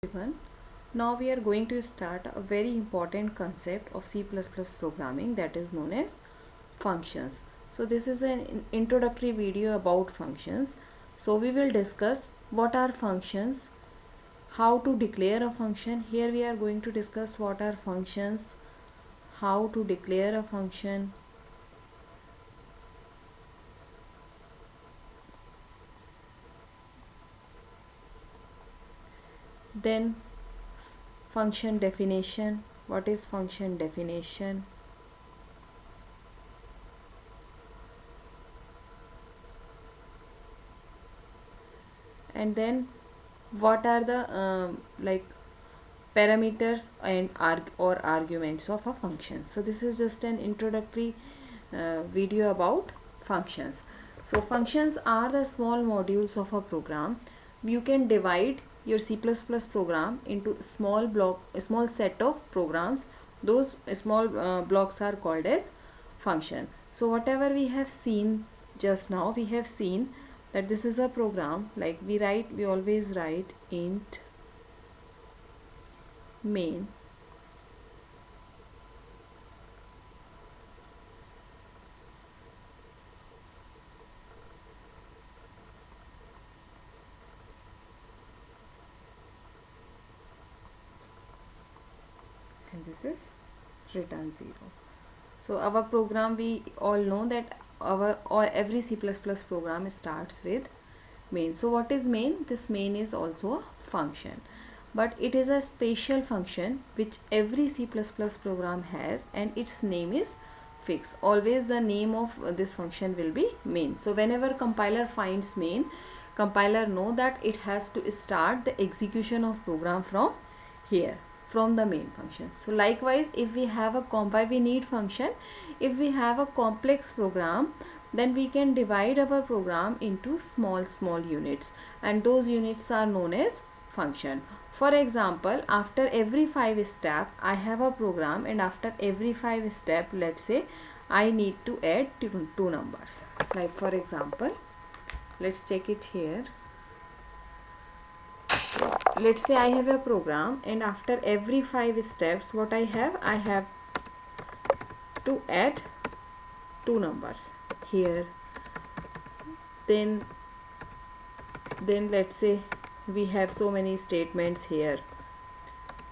Everyone. Now we are going to start a very important concept of C++ programming, that is known as functions. So this is an introductory video about functions. So we will discuss what are functions, how to declare a function. Here we are going to discuss what are functions, how to declare a function, then function definition. What is function definition? And then what are the parameters and arguments of a function. So this is just an introductory video about functions. So functions are the small modules of a program. You can divide your C++ program into small set of programs. Those small blocks are called as function. So whatever we have seen just now, we have seen that this is a program, like we always write int main, and this is return 0. So our program, we all know that every C++ program starts with main. So what is main? This main is also a function, but it is a special function which every C++ program has, and its name is fixed. Always the name of this function will be main. So whenever compiler finds main, compiler know that it has to start the execution of program from here, from the main function. So likewise, if we have a we need function. If we have a complex program, then we can divide our program into small units, and those units are known as function. For example, after every 5 step I have a program, and after every 5 step, let's say I need to add two numbers. Like for example, let's check it here. Let's say I have a program, and after every 5 steps, what I have to add two numbers here. Then let's say we have so many statements here.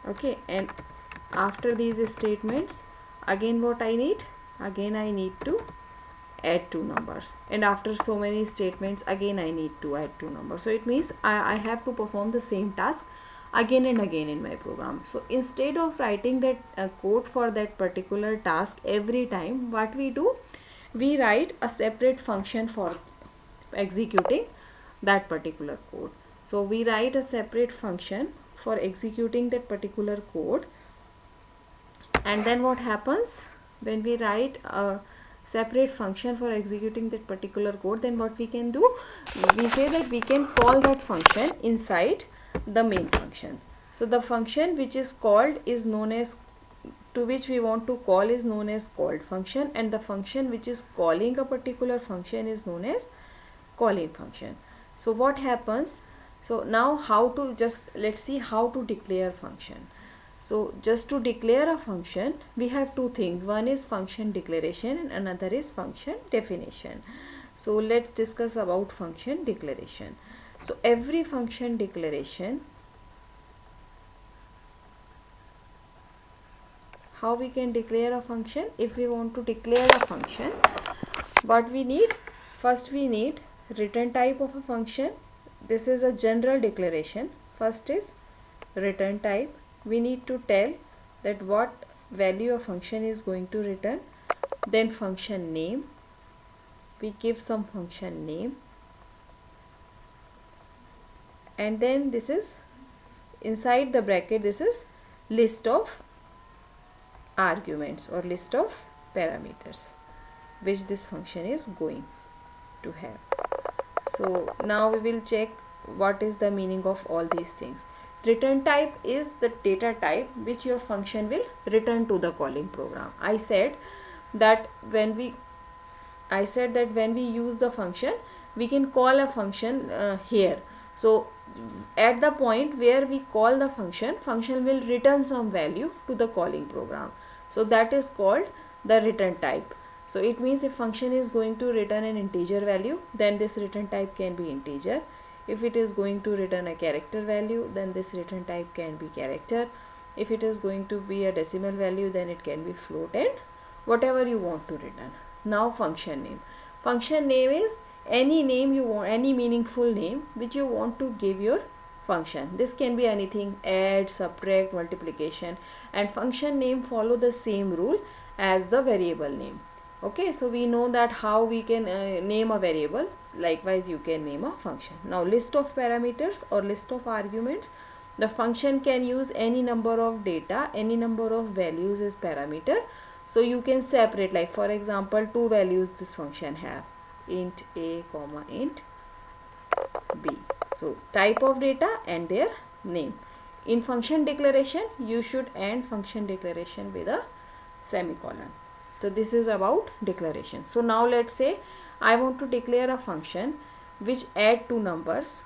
Okay, and after these statements, again what I need? Again I need to add two numbers, and after so many statements, again I need to add two numbers. So it means I have to perform the same task again and again in my program. So instead of writing that code for that particular task every time, what we do, we write a separate function for executing that particular code. So we write a separate function for executing that particular code, and then what happens when we write a separate function for executing that particular code, then what we can do, we say that we can call that function inside the main function. So the function which is called is known as, to which we want to call, is known as called function, and the function which is calling a particular function is known as calling function. So what happens? So now how to, just let's see how to declare function. So just to declare a function, we have two things. One is function declaration and another is function definition. So let's discuss about function declaration. So every function declaration, how we can declare a function? If we want to declare a function, what we need? First we need return type of a function. This is a general declaration. First is return type. We need to tell that what value a function is going to return. Then function name, we give some function name, and then this is inside the bracket, this is list of arguments or list of parameters which this function is going to have. So now we will check what is the meaning of all these things. Return type is the data type which your function will return to the calling program. I said that when we use the function, we can call a function here. So at the point where we call the function will return some value to the calling program. So that is called the return type. So it means if function is going to return an integer value, then this return type can be integer. If it is going to return a character value, then this return type can be character. If it is going to be a decimal value, then it can be float, and whatever you want to return. Now function name. Function name is any name you want, any meaningful name which you want to give your function. This can be anything: add, subtract, multiplication, and function name follow the same rule as the variable name. Okay, so we know that how we can name a variable. Likewise you can name a function. Now list of parameters or list of arguments. The function can use any number of data, any number of values as parameter. So you can separate, like for example, two values this function have: int a comma int b. So type of data and their name. In function declaration, you should end function declaration with a semicolon. So this is about declaration. So now let's say I want to declare a function which add two numbers.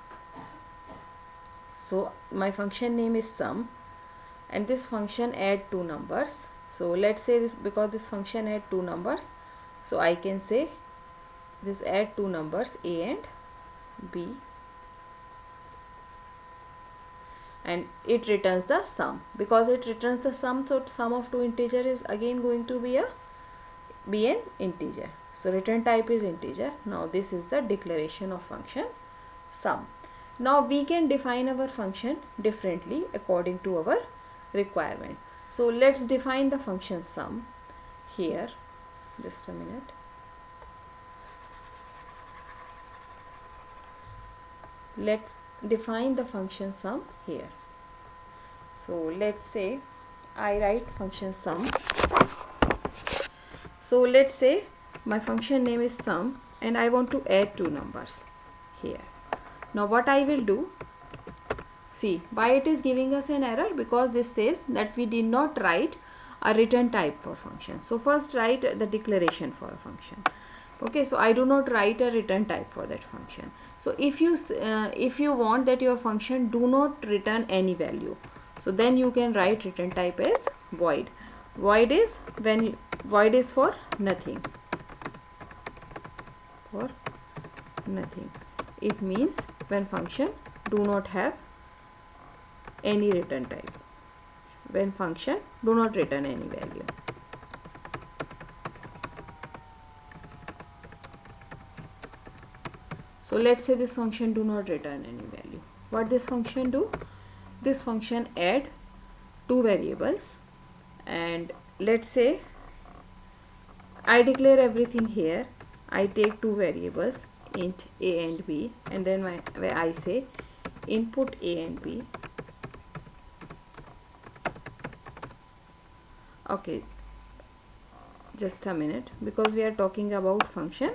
So my function name is sum, and this function add two numbers. So let's say this, because this function add two numbers, so I can say this add two numbers a and b, and it returns the sum. Because it returns the sum, so sum of two integer is again going to be an integer. So return type is integer. Now this is the declaration of function sum. Now we can define our function differently according to our requirement. So let's define the function sum here. Just a minute. Let's define the function sum here. So let's say I write function sum. So let's say my function name is sum, and I want to add two numbers here. Now what I will do, see why it is giving us an error, because this says that we did not write a return type for function. So first write the declaration for a function. Okay, so I do not write a return type for that function. So if you want that your function do not return any value, so then you can write return type as void. Void is for nothing. For nothing. It means when function do not have any return type. When function do not return any value. So let's say this function do not return any value. What this function do? This function add two variables, and let's say I declare everything here. I take two variables, int a and b, and then where I say input a and b. Okay, just a minute, because we are talking about function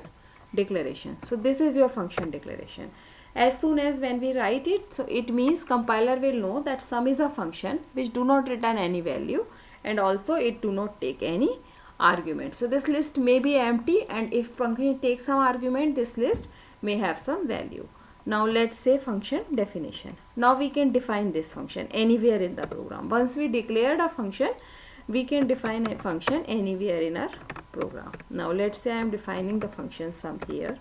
declaration. So this is your function declaration. As soon as when we write it, so it means compiler will know that sum is a function which do not return any value, and also it do not take any argument. So this list may be empty, and if function takes some argument, this list may have some value. Now let's say function definition. Now we can define this function anywhere in the program. Once we declared a function, we can define a function anywhere in our program. Now let's say I am defining the function sum here,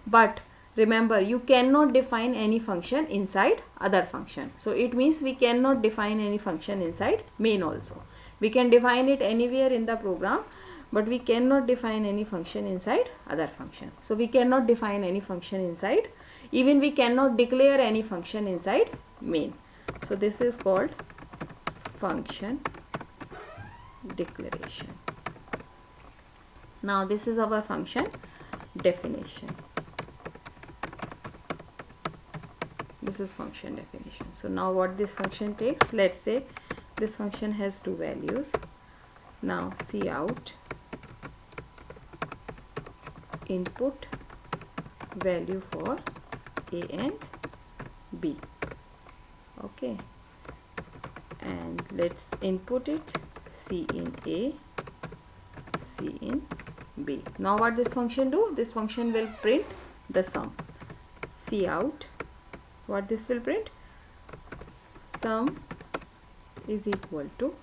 but remember you cannot define any function inside other function. So it means we cannot define any function inside main also. We can define it anywhere in the program, but we cannot define any function inside other function. So we cannot define any function inside, even we cannot declare any function inside main. So this is called function declaration. Now this is our function definition. This is function definition. So now what this function takes, let's say this function has two values. Now cout input value for a and b. Okay, and let's input it c in a, c in b. Now what this function do? This function will print the sum. Cout what this will print? Sum is equal to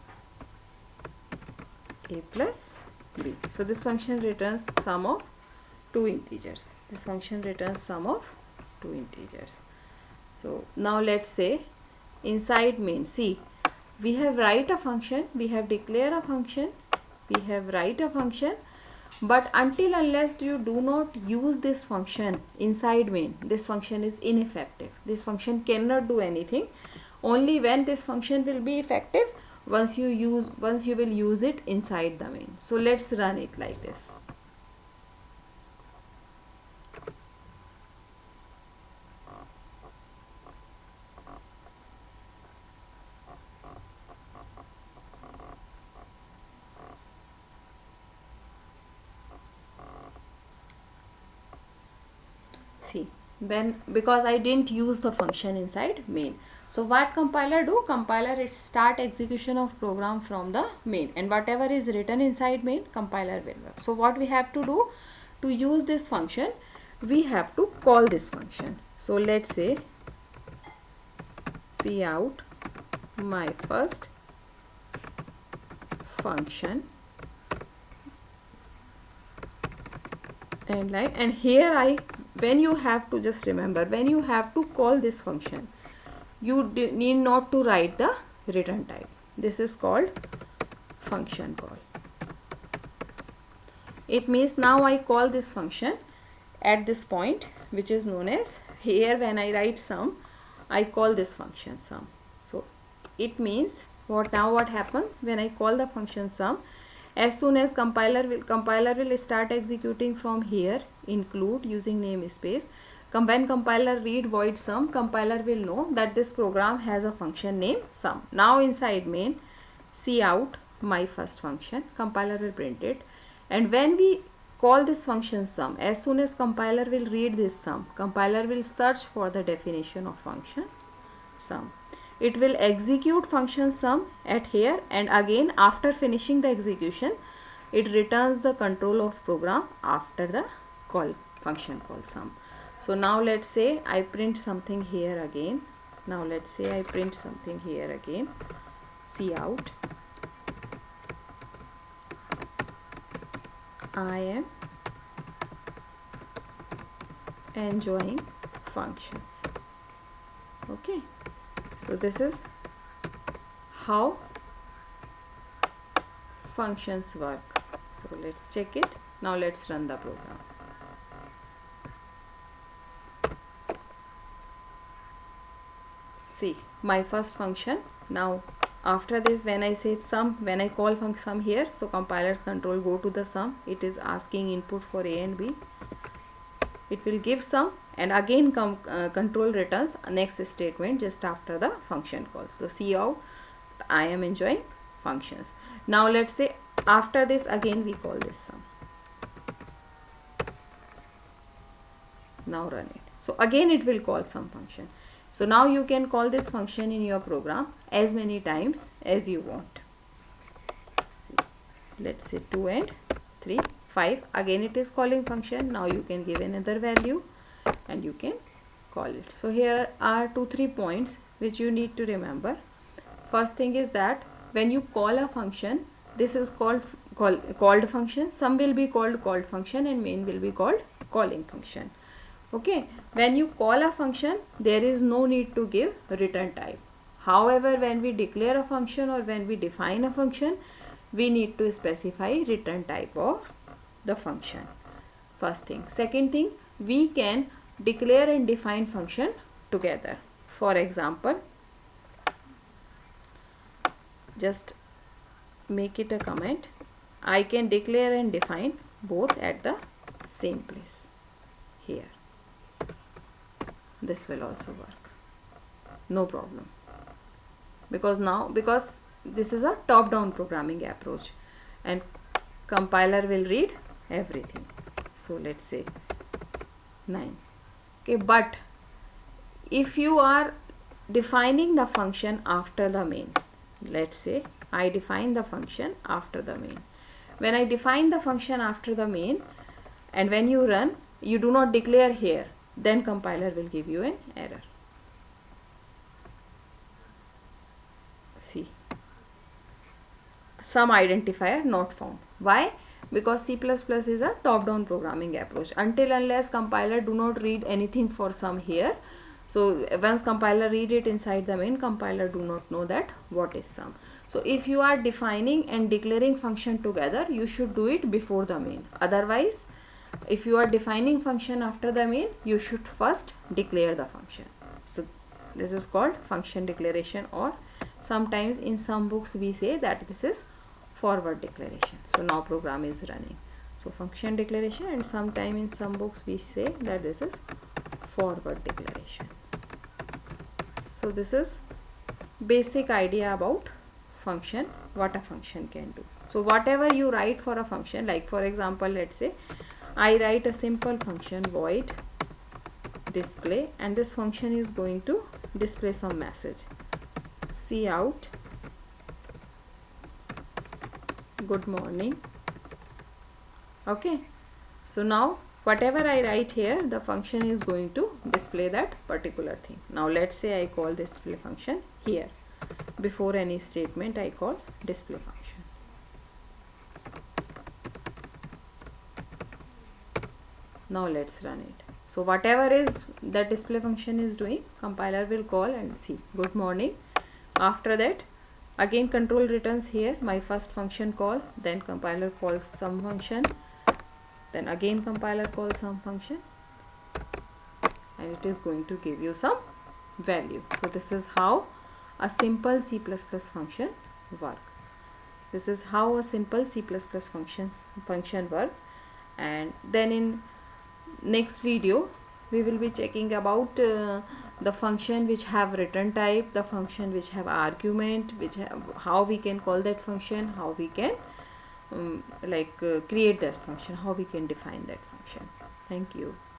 a plus b. So this function returns sum of two integers. This function returns sum of two integers. So now let's say inside main, see, we have write a function, we have declare a function, we have write a function, but until unless you do not use this function inside main, this function is ineffective. This function cannot do anything. Only when this function will be effective, once you will use it inside the main. So let's run it like this. See, then because I didn't use the function inside main, so what compiler do? Compiler it start execution of program from the main, and whatever is written inside main, compiler will work. So what we have to do to use this function, we have to call this function. So let's say cout my first function, and like, and here when you have to, just remember, when you have to call this function, you need not to write the return type. This is called function call. It means now I call this function at this point, which is known as, here when I write sum, I call this function sum. So it means what happens when I call the function sum, as soon as compiler will start executing from here, include using namespace. When compiler read void sum, compiler will know that this program has a function name sum. Now inside main, cout my first function, compiler will print it. And when we call this function sum, as soon as compiler will read this sum, compiler will search for the definition of function sum. It will execute function sum at here, and again after finishing the execution, it returns the control of program after the function call sum. So now let's say I print something here again. Now let's say I print something here again. Cout I am enjoying functions. Okay, so this is how functions work. So let's check it. Now let's run the program. See, my first function. Now after this, when I say sum, when I call function sum here, so compiler's control go to the sum. It is asking input for A and B. It will give sum, and again control returns next statement just after the function call. So cout I am enjoying functions. Now let's say after this again we call this sum. Now run it. So again it will call some function. So now you can call this function in your program as many times as you want. See, let's say 2 and 3, 5. Again it is calling function. Now you can give another value and you can call it. So here are 2-3 points which you need to remember. First thing is that when you call a function, this is called function. Sum will be called function and main will be called calling function. Okay, when you call a function, there is no need to give return type. However, when we declare a function or when we define a function, we need to specify return type of the function. First thing. Second thing, we can declare and define function together. For example, just make it a comment. I can declare and define both at the same place here. This will also work, no problem, because this is a top-down programming approach and compiler will read everything. So let's say 9. Okay, but if you are defining the function after the main, let's say I define the function after the main. When I define the function after the main and when you run, you do not declare here, then compiler will give you an error. see, some identifier not found. Why? Because C++ is a top-down programming approach. Until unless compiler do not read anything for sum here, so once compiler read it inside the main, compiler do not know that what is sum. So if you are defining and declaring function together, you should do it before the main. Otherwise, if you are defining function after the main, you should first declare the function. So this is called function declaration, or sometimes in some books we say that this is forward declaration. So now program is running. So function declaration, and sometime in some books we say that this is forward declaration. So this is basic idea about function, what a function can do. So whatever you write for a function, like for example, let's say I write a simple function void display, and this function is going to display some message, cout good morning. Okay, so now whatever I write here, the function is going to display that particular thing. Now let's say I call this display function here. Before any statement I call display function. Now let's run it. So whatever is that display function is doing, compiler will call and see good morning. After that, again control returns here my first function call, then compiler calls some function, then again compiler calls some function, and it is going to give you some value. So this is how a simple C++ function work. This is how a simple C++ function work. And then in next video we will be checking about the function which have return type, the function which have argument, which have, how we can call that function, how we can create that function, how we can define that function. Thank you.